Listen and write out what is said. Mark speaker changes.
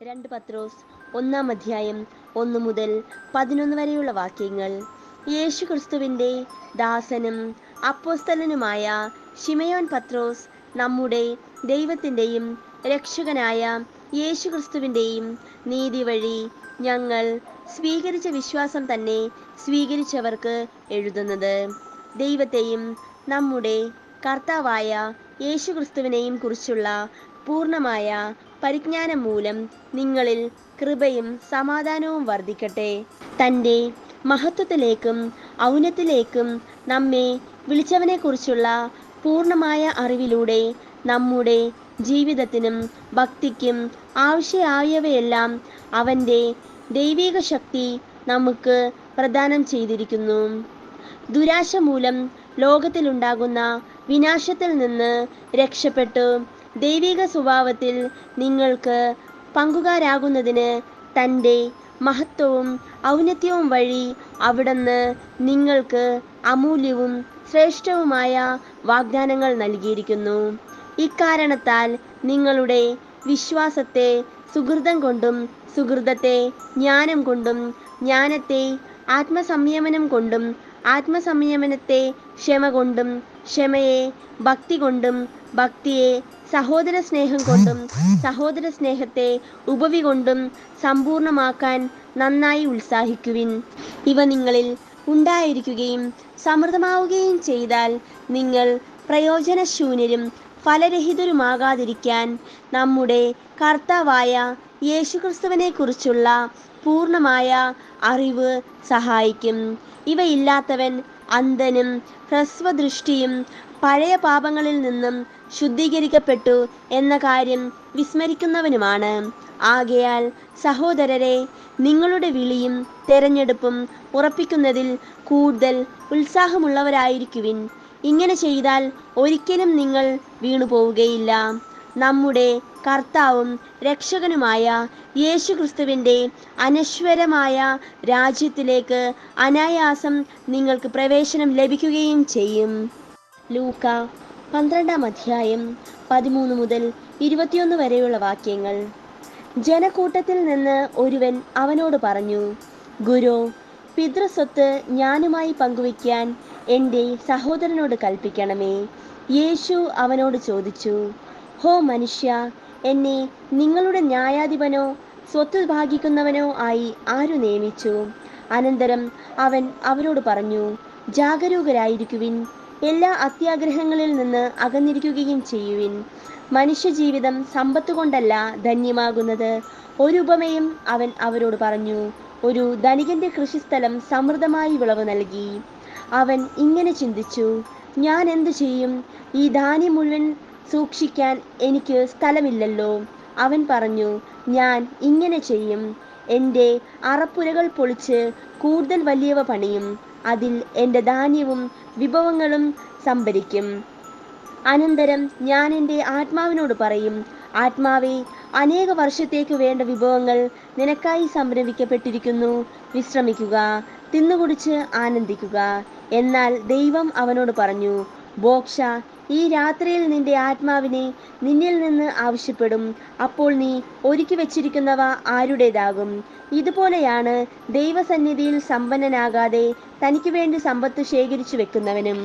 Speaker 1: 2 പത്രോസ് 1 അധ്യായം 1 മുതൽ 11 വരെയുള്ള വാക്യങ്ങൾ. യേശു ക്രിസ്തുവിൻ്റെ ദാസനും അപ്പോസ്തലനുമായ ശിമയോൻ പത്രോസ്, നമ്മുടെ ദൈവത്തിൻ്റെയും രക്ഷകനായ യേശു ക്രിസ്തുവിൻ്റെയും നീതി വഴി ഞങ്ങൾ സ്വീകരിച്ച വിശ്വാസം തന്നെ സ്വീകരിച്ചവർക്ക് എഴുതുന്നത്. ദൈവത്തെയും നമ്മുടെ കർത്താവായ യേശു ക്രിസ്തുവിനെയും കുറിച്ചുള്ള പൂർണ്ണമായ പരിജ്ഞാനം മൂലം നിങ്ങളിൽ കൃപയും സമാധാനവും വർദ്ധിക്കട്ടെ. തൻ്റെ മഹത്വത്തിലേക്കും ഔന്നത്യത്തിലേക്കും നമ്മെ വിളിച്ചവനെക്കുറിച്ചുള്ള പൂർണ്ണമായ അറിവിലൂടെ നമ്മുടെ ജീവിതത്തിനും ഭക്തിക്കും ആവശ്യമായവയെല്ലാം അവൻ്റെ ദൈവിക ശക്തി നമുക്ക് പ്രദാനം ചെയ്തിരിക്കുന്നു. ദുരാശ മൂലം ലോകത്തിലുണ്ടാകുന്ന വിനാശത്തിൽ നിന്ന് രക്ഷപ്പെട്ടു ദൈവിക സ്വഭാവത്തിൽ നിങ്ങൾക്ക് പങ്കുകാരാകുന്നതിന് തൻ്റെ മഹത്വവും ഔന്നത്യവും വഴി അവിടുന്ന് നിങ്ങൾക്ക് അമൂല്യവും ശ്രേഷ്ഠവുമായ വാഗ്ദാനങ്ങൾ നൽകിയിരിക്കുന്നു. ഇക്കാരണത്താൽ നിങ്ങളുടെ വിശ്വാസത്തെ സുഹൃതം കൊണ്ടും സുഹൃതത്തെ ജ്ഞാനം കൊണ്ടും ജ്ഞാനത്തെ ആത്മസംയമനം കൊണ്ടും ആത്മസംയമനത്തെ ക്ഷമ കൊണ്ടും ക്ഷമയെ ഭക്തി കൊണ്ടും ഭക്തിയെ സഹോദര സ്നേഹം കൊണ്ടും സഹോദര സ്നേഹത്തെ ഉപവി കൊണ്ടും സമ്പൂർണ്ണമാക്കാൻ നന്നായി ഉത്സാഹിക്കുവിൻ. ഇവ നിങ്ങളിൽ ഉണ്ടായിരിക്കുകയും സമൃദ്ധമാവുകയും ചെയ്താൽ നിങ്ങൾ പ്രയോജനശൂന്യരും ഫലരഹിതരുമാകാതിരിക്കാൻ നമ്മുടെ കർത്താവായ യേശുക്രിസ്തുവിനെക്കുറിച്ചുള്ള പൂർണ്ണമായ അറിവ് സഹായിക്കും. ഇവയില്ലാത്തവൻ അന്ധനും ഹ്രസ്വദൃഷ്ടിയും പഴയ പാപങ്ങളിൽ നിന്നും ശുദ്ധീകരിക്കപ്പെട്ടു എന്ന കാര്യം വിസ്മരിക്കുന്നവനുമാണ്. ആകയാൽ സഹോദരരെ, നിങ്ങളുടെ വിളിയും തെരഞ്ഞെടുപ്പും ഉറപ്പിക്കുന്നതിൽ കൂടുതൽ ഉത്സാഹമുള്ളവരായിരിക്കുവിൻ. ഇങ്ങനെ ചെയ്താൽ ഒരിക്കലും നിങ്ങൾ വീണുപോവുകയില്ല. നമ്മുടെ കർത്താവും രക്ഷകനുമായ യേശു ക്രിസ്തുവിൻ്റെ അനശ്വരമായ രാജ്യത്തിലേക്ക് അനായാസം നിങ്ങൾക്ക് പ്രവേശനം ലഭിക്കുകയും ചെയ്യും. ലൂക്ക 12 അധ്യായം 13 മുതൽ 21 വരെയുള്ള വാക്യങ്ങൾ. ജനക്കൂട്ടത്തിൽ നിന്ന് ഒരുവൻ അവനോട് പറഞ്ഞു, ഗുരു, പിതൃസ്വത്ത് ഞാനുമായി പങ്കുവയ്ക്കാൻ എൻ്റെ സഹോദരനോട് കൽപ്പിക്കണമേ. യേശു അവനോട് ചോദിച്ചു, ഹോ മനുഷ്യ, എന്നെ നിങ്ങളുടെ ന്യായാധിപനോ സ്വത്ത് ഭാഗിക്കുന്നവനോ ആയി ആരു നിയമിച്ചു? അനന്തരം അവൻ അവരോട് പറഞ്ഞു, ജാഗരൂകരായിരിക്കുവിൻ, എല്ലാ അത്യാഗ്രഹങ്ങളിൽ നിന്ന് അകന്നിരിക്കുകയും ചെയ്യുവിൻ. മനുഷ്യജീവിതം സമ്പത്ത് കൊണ്ടല്ല ധന്യമാകുന്നത്. ഒരു ഉപമയും അവൻ അവരോട് പറഞ്ഞു. ഒരു ധനികന്റെ കൃഷിസ്ഥലം സമൃദ്ധമായി വിളവ് നൽകി. അവൻ ഇങ്ങനെ ചിന്തിച്ചു, ഞാൻ എന്തു ചെയ്യും? ഈ ധാന്യം മുഴുവൻ സൂക്ഷിക്കാൻ എനിക്ക് സ്ഥലമില്ലല്ലോ. അവൻ പറഞ്ഞു, ഞാൻ ഇങ്ങനെ ചെയ്യും, എൻ്റെ അറപ്പുരകൾ പൊളിച്ച് കൂടുതൽ വലിയവ പണിയും. അതിൽ എൻ്റെ ധാന്യവും വിഭവങ്ങളും സംഭരിക്കും. അനന്തരം ഞാൻ എൻ്റെ ആത്മാവിനോട് പറയും, ആത്മാവേ, അനേക വർഷത്തേക്ക് വേണ്ട വിഭവങ്ങൾ നിനക്കായി സംഭരിക്കപ്പെട്ടിരിക്കുന്നു. വിശ്രമിക്കുക, തിന്നുകുടിച്ച് ആനന്ദിക്കുക. എന്നാൽ ദൈവം അവനോട് പറഞ്ഞു, ബോക്ഷ, ഈ രാത്രിയിൽ നിന്റെ ആത്മാവിനെ നിന്നിൽ നിന്ന് ആവശ്യപ്പെടും. അപ്പോൾ നീ ഒരുക്കി വച്ചിരിക്കുന്നവ ആരുടേതാകും? ഇതുപോലെയാണ് ദൈവസന്നിധിയിൽ സമ്പന്നനാകാതെ തനിക്ക് വേണ്ടി സമ്പത്ത് ശേഖരിച്ചു വെക്കുന്നവനും.